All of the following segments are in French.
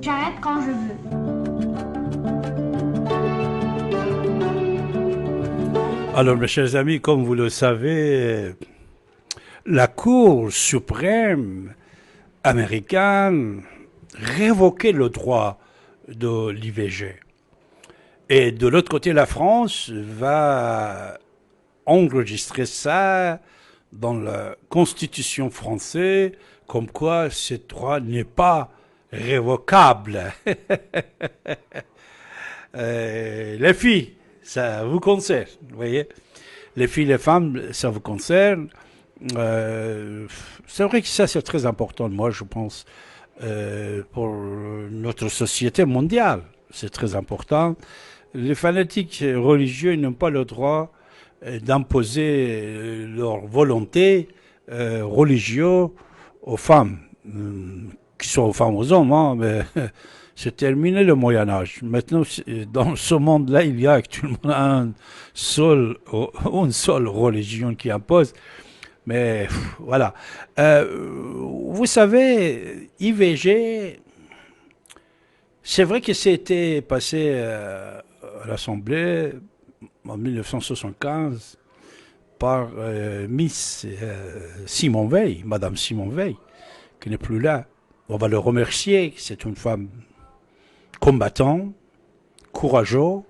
J'arrête quand je veux. Alors, mes chers amis, comme vous le savez, la Cour suprême américaine révoquait le droit de l'IVG. Et de l'autre côté, la France va enregistrer ça dans la Constitution française, comme quoi ce droit n'est pas révocable. Les filles, ça vous concerne, vous voyez. Les filles, les femmes, ça vous concerne. Euh, c'est vrai que ça, c'est très important, moi, je pense, pour notre société mondiale. C'est très important. Les fanatiques religieux n'ont pas le droit d'imposer leur volonté religieuse aux femmes, qui sont aux femmes, aux hommes, hein, mais c'est terminé le Moyen Âge. Maintenant, dans ce monde-là, il y a actuellement une seule religion qui impose. Mais voilà. Vous savez, IVG, c'est vrai que c'était passé à l'Assemblée en 1975 par Miss Simone Veil, Madame Simone Veil, qui n'est plus là. On va le remercier, c'est une femme combattante, courageuse.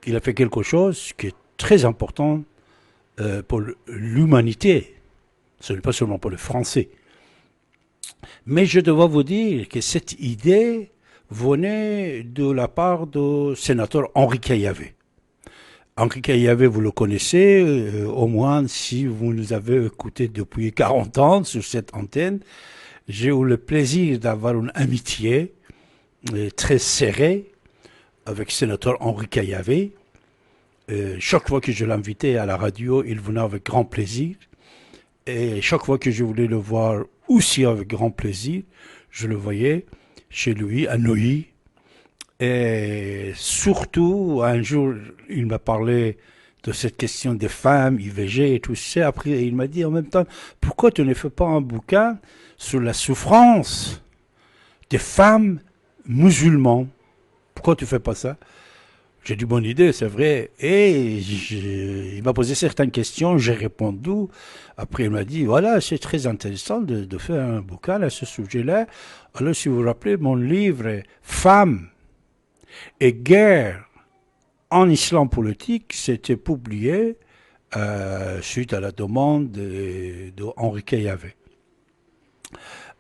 Il a fait quelque chose qui est très important pour l'humanité. Ce n'est pas seulement pour les Français. Mais je dois vous dire que cette idée venait de la part du sénateur Henri Caillavet. Henri Caillavet, vous le connaissez, au moins si vous nous avez écoutés depuis 40 ans sur cette antenne. J'ai eu le plaisir d'avoir une amitié très serrée avec le sénateur Henri Caillavet. Chaque fois que je l'invitais à la radio, il venait avec grand plaisir. Et chaque fois que je voulais le voir aussi avec grand plaisir, je le voyais chez lui à Neuilly. Et surtout, un jour, il m'a parlé de cette question des femmes, IVG et tout ça. Après, il m'a dit en même temps, pourquoi tu ne fais pas un bouquin sur la souffrance des femmes musulmanes? Pourquoi tu ne fais pas ça? J'ai dit bonne idée, c'est vrai. Et il m'a posé certaines questions, j'ai répondu. Après, il m'a dit, voilà, c'est très intéressant de faire un bouquin à ce sujet-là. Alors, si vous vous rappelez, mon livre Femmes et guerre en islam politique, c'était publié suite à la demande de Henri Caillavet.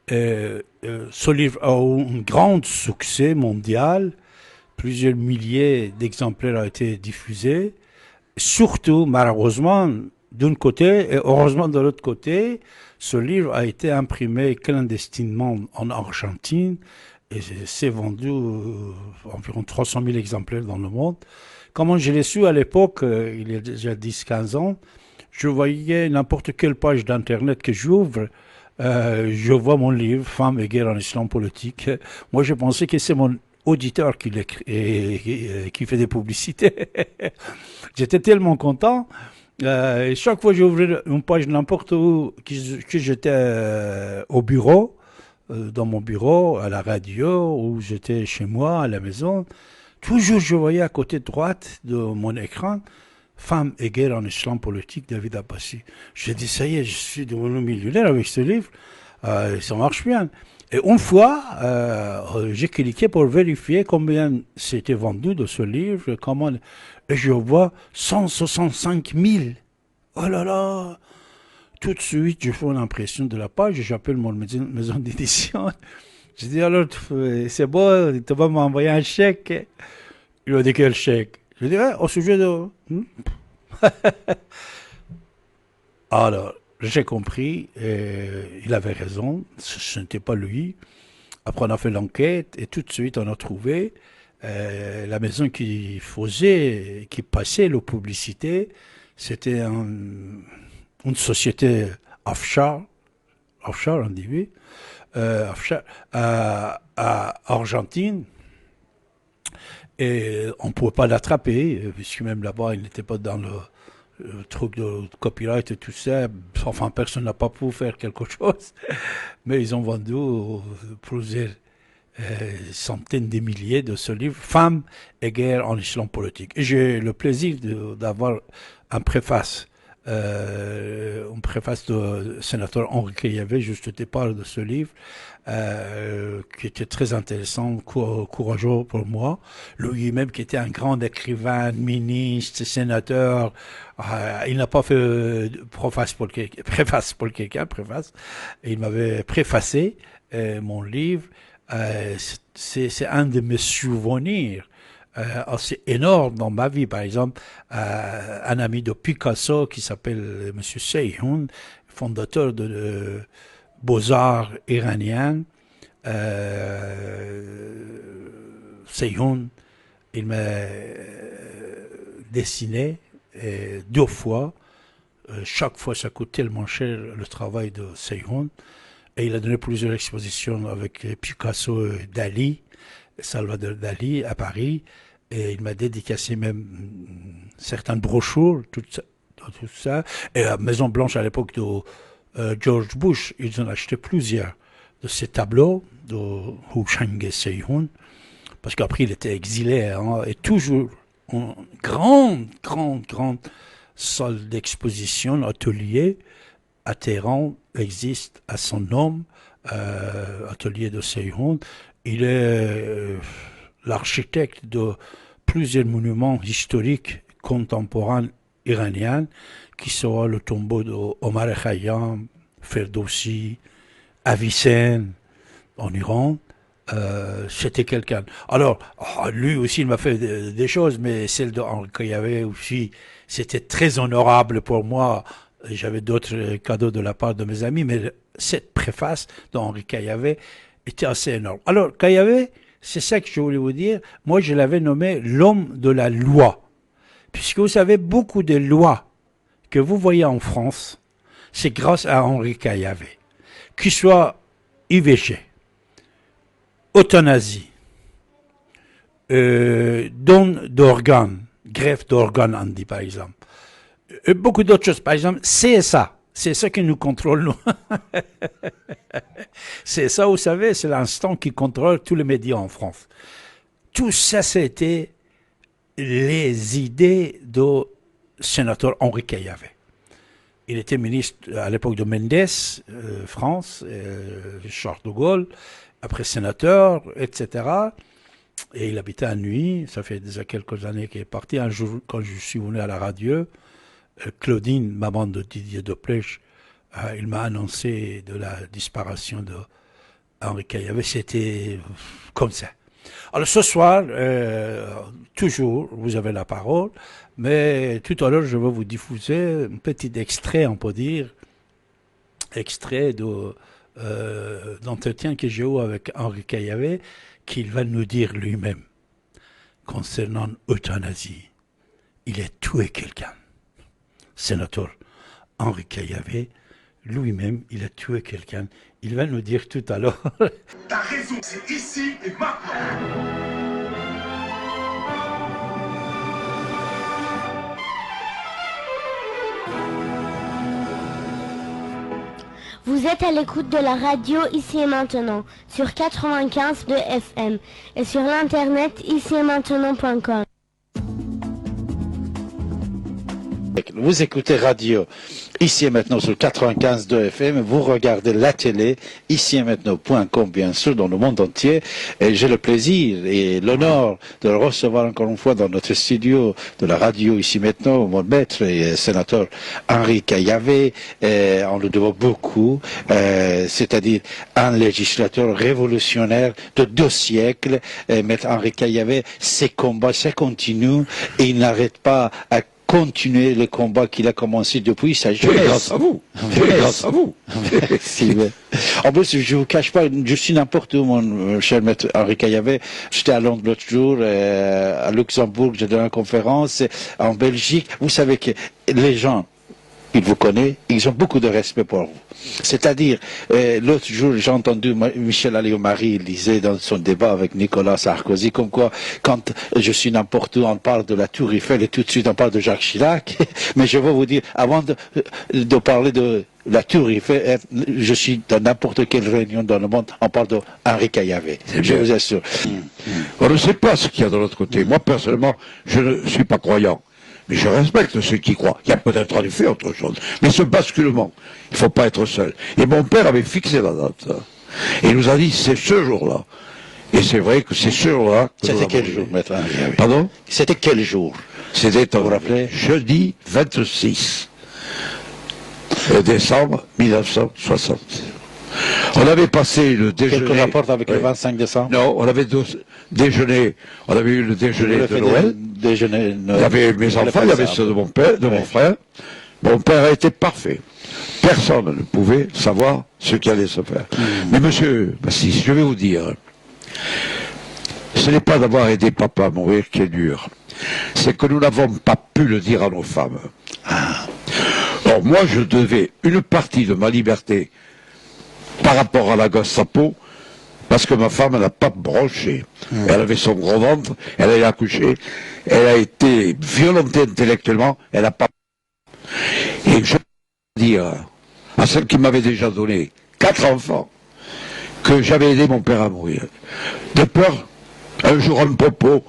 Ce livre a eu un grand succès mondial. Plusieurs milliers d'exemplaires ont été diffusés. Surtout, malheureusement, d'un côté, et heureusement de l'autre côté, ce livre a été imprimé clandestinement en Argentine et s'est vendu environ 300 000 exemplaires dans le monde. Comment je l'ai su à l'époque, il y a déjà 10-15 ans, je voyais n'importe quelle page d'Internet que j'ouvre, je vois mon livre, Femmes et guerre en islam politique. Moi, je pensais que c'est mon auditeur qui fait des publicités. J'étais tellement content. Et chaque fois que j'ouvrais une page n'importe où, que j'étais au bureau, dans mon bureau, à la radio, ou j'étais chez moi, à la maison, toujours je voyais à côté droite de mon écran Femmes et guerre en islam politique, David Abbassi. J'ai dit, ça y est, je suis devenu millionnaire avec ce livre. Ça marche bien. Et une fois, j'ai cliqué pour vérifier combien c'était vendu de ce livre. Et je vois 165 000. Oh là là! Tout de suite, je fais une impression de la page et j'appelle mon maison d'édition. Je dis alors, c'est bon, tu vas m'envoyer un chèque. Il m'a dit quel chèque? Je dis, au sujet de... Alors, j'ai compris, il avait raison, ce n'était pas lui. Après, on a fait l'enquête et tout de suite, on a trouvé la maison qui passait la publicité. C'était une société offshore, on dit oui, offshore, à Argentine. Et on ne pouvait pas l'attraper, puisque même là-bas, il n'était pas dans le truc de copyright et tout ça. Enfin, personne n'a pas pu faire quelque chose. Mais ils ont vendu plusieurs centaines de milliers de ce livre, Femmes et guerre en islam politique. Et j'ai le plaisir d'avoir un préface. Une préface du sénateur Henri Caillavet, juste au départ de ce livre, qui était très intéressant, courageux pour moi. Lui-même, qui était un grand écrivain, ministre, sénateur, il n'a pas fait préface pour quelqu'un, il m'avait préfacé mon livre. C'est un de mes souvenirs assez énorme dans ma vie. Par exemple, un ami de Picasso qui s'appelle M. Seyhoun, fondateur de Beaux-Arts iraniens. Seyhoun, il m'a dessiné 2 fois. Chaque fois, ça coûte tellement cher le travail de Seyhoun. Et il a donné plusieurs expositions avec Picasso et Dali, Salvador Dali, à Paris. Et il m'a dédicacé même certaines brochures, tout ça. Et la Maison Blanche, à l'époque de George Bush, ils ont acheté plusieurs de ces tableaux de Hu Chang Seyhoun, parce qu'après il était exilé, hein, et toujours une grande salle d'exposition, atelier, à Téhéran, existe à son nom, atelier de Seyhoun. Il est l'architecte de plusieurs monuments historiques contemporains iraniens, qui sont le tombeau d'Omar Khayyam, Ferdowsi, Avicenne, en Iran. C'était quelqu'un. Alors, lui aussi, il m'a fait des choses, mais celle d'Henri Caillavet aussi, c'était très honorable pour moi. J'avais d'autres cadeaux de la part de mes amis, mais cette préface d'Henri Caillavet était assez énorme. Alors, Caillavet, c'est ça que je voulais vous dire. Moi, je l'avais nommé l'homme de la loi. Puisque vous savez, beaucoup de lois que vous voyez en France, c'est grâce à Henri Caillavet. Qu'il soit IVG, euthanasie, don d'organes, greffe d'organes, on dit par exemple. Beaucoup d'autres choses. Par exemple, CSA. C'est ça qui nous contrôle, nous. C'est ça, vous savez, c'est l'instant qui contrôle tous les médias en France. Tout ça, c'était les idées du sénateur Henri Caillavet. Il était ministre à l'époque de Mendes, France, Charles de Gaulle, après sénateur, etc. Et il habitait à Nuit. Ça fait déjà quelques années qu'il est parti. Un jour, quand je suis venu à la radio, Claudine, maman de Didier Deplèche, il m'a annoncé de la disparition de Henri Caillavet. C'était comme ça. Alors ce soir, toujours, vous avez la parole, mais tout à l'heure, je vais vous diffuser un petit extrait, on peut dire, extrait d'entretien que j'ai eu avec Henri Caillavet, qu'il va nous dire lui-même concernant l'euthanasie. Il a tué quelqu'un. Sénateur Henri Caillavet, lui-même, il a tué quelqu'un. Il va nous dire tout à l'heure. T'as raison, c'est ici et maintenant. Vous êtes à l'écoute de la radio Ici et Maintenant sur 95.2 FM et sur l'internet icietmaintenant.com. Vous écoutez radio Ici et Maintenant sur 95.2 FM, vous regardez la télé Ici et Maintenant.com, bien sûr, dans le monde entier. Et j'ai le plaisir et l'honneur de le recevoir encore une fois dans notre studio de la radio Ici et Maintenant, mon maître et sénateur Henri Caillavet. On le doit beaucoup, c'est-à-dire un législateur révolutionnaire de 2 siècles. Maître Henri Caillavet, ses combats, ça continue et il n'arrête pas à continuer le combat qu'il a commencé depuis sa jeunesse. Grâce à vous. Grâce à vous. Merci. En plus, je ne vous cache pas, je suis n'importe où, mon cher maître Henri Caillavet. J'étais à Londres l'autre jour, à Luxembourg, j'ai donné une conférence, en Belgique. Vous savez que les gens, ils vous connaissent, ils ont beaucoup de respect pour vous. C'est-à-dire, l'autre jour, j'ai entendu Michel Alliot-Marie disait dans son débat avec Nicolas Sarkozy, comme quoi, quand je suis n'importe où, on parle de la Tour Eiffel et tout de suite on parle de Jacques Chirac. Mais je vais vous dire, avant de parler de la Tour Eiffel, je suis dans n'importe quelle réunion dans le monde, on parle d'Henri Caillavet. Je vous assure. On ne sait pas ce qu'il y a de l'autre côté. Moi, personnellement, je ne suis pas croyant. Mais je respecte ceux qui croient. Il y a peut-être en effet autre chose. Mais ce basculement, il ne faut pas être seul. Et mon père avait fixé la date. Et il nous a dit, c'est ce jour-là. Et c'est vrai que c'est ce jour-là. C'était quel jour, maître Henri? Pardon? C'était quel jour? C'était, vous rappelez? Jeudi 26 décembre 1960. On avait passé le déjeuner. Quelque rapport avec le 25 décembre? Non, on avait déjeuné. On avait eu le déjeuner de Noël. Déjeuner Il y avait mes enfants, il y avait ceux de mon père, de mon frère. Mon père a été parfait. Personne ne pouvait savoir ce qui allait se faire. Mais monsieur Bassis, je vais vous dire, ce n'est pas d'avoir aidé papa à mourir qui est dur. C'est que nous n'avons pas pu le dire à nos femmes. Or, moi, je devais une partie de ma liberté par rapport à la Gestapo, parce que ma femme n'a pas bronché. Elle avait son gros ventre, elle allait accoucher, elle a été violentée intellectuellement, elle n'a pas... Et je peux dire à celle qui m'avait déjà donné 4 enfants, que j'avais aidé mon père à mourir. De peur, un jour un popo,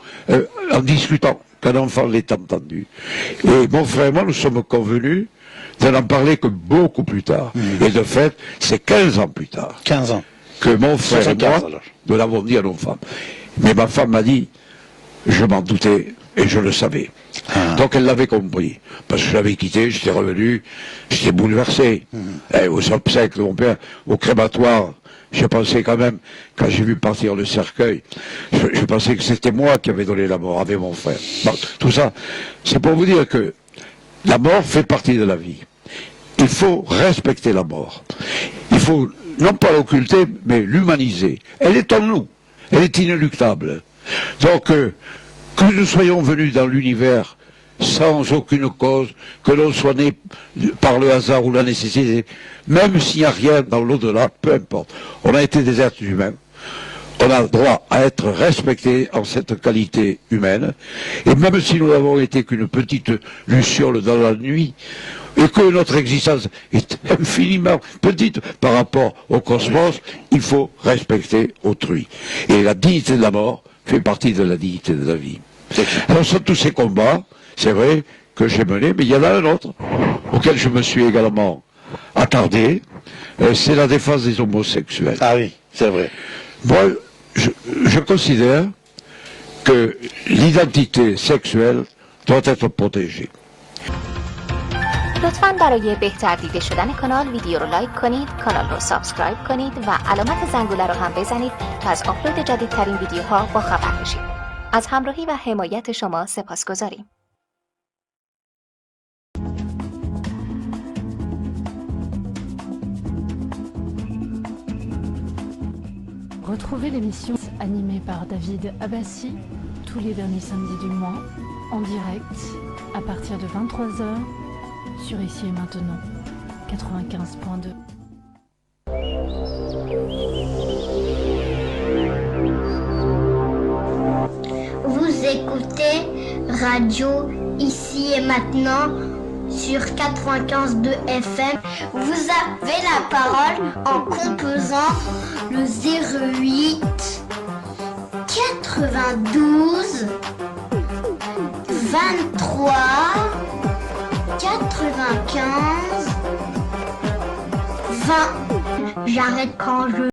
en discutant, qu'un enfant l'ait entendu. Et mon frère et moi, nous sommes convenus de n'en parler que beaucoup plus tard. Et de fait, c'est 15 ans plus tard. 15 ans. Que mon frère et moi, alors. nous l'avons dit à nos femmes. Mais ma femme m'a dit, je m'en doutais et je le savais. Donc elle l'avait compris. Parce que je l'avais quitté, j'étais revenu, j'étais bouleversé. Et aux obsèques de mon père, au crématoire, je pensais quand même, quand j'ai vu partir le cercueil, je pensais que c'était moi qui avais donné la mort avec mon frère. Bon, tout ça, c'est pour vous dire que la mort fait partie de la vie. Il faut respecter la mort. Il faut non pas l'occulter, mais l'humaniser. Elle est en nous. Elle est inéluctable. Donc, que nous soyons venus dans l'univers sans aucune cause, que l'on soit né par le hasard ou la nécessité, même s'il n'y a rien dans l'au-delà, peu importe. On a été des êtres humains. On a le droit à être respecté en cette qualité humaine. Et même si nous n'avons été qu'une petite luciole dans la nuit, et que notre existence est infiniment petite par rapport au cosmos, il faut respecter autrui. Et la dignité de la mort fait partie de la dignité de la vie. Alors, sur tous ces combats, c'est vrai que j'ai mené, mais il y en a un autre, auquel je me suis également attardé, c'est la défense des homosexuels. Ah oui, c'est vrai. Moi, je considère que l'identité sexuelle doit être protégée. لطفاً برای بهتر دیده شدن کانال ویدیو رو لایک کنید، کانال رو سابسکرایب کنید و علامت زنگوله رو هم بزنید تا از آپلود جدیدترین ویدیوها با خبر بشید. از همراهی و حمایت شما سپاسگزاریم. Retrouvez l'émission animée par David Abbassi tous les derniers samedis du mois en direct à partir de 23h sur Ici et Maintenant 95.2. Vous écoutez Radio Ici et Maintenant sur 95.2 FM. Vous avez la parole en composant le 08 92 23 95 20. J'arrête quand je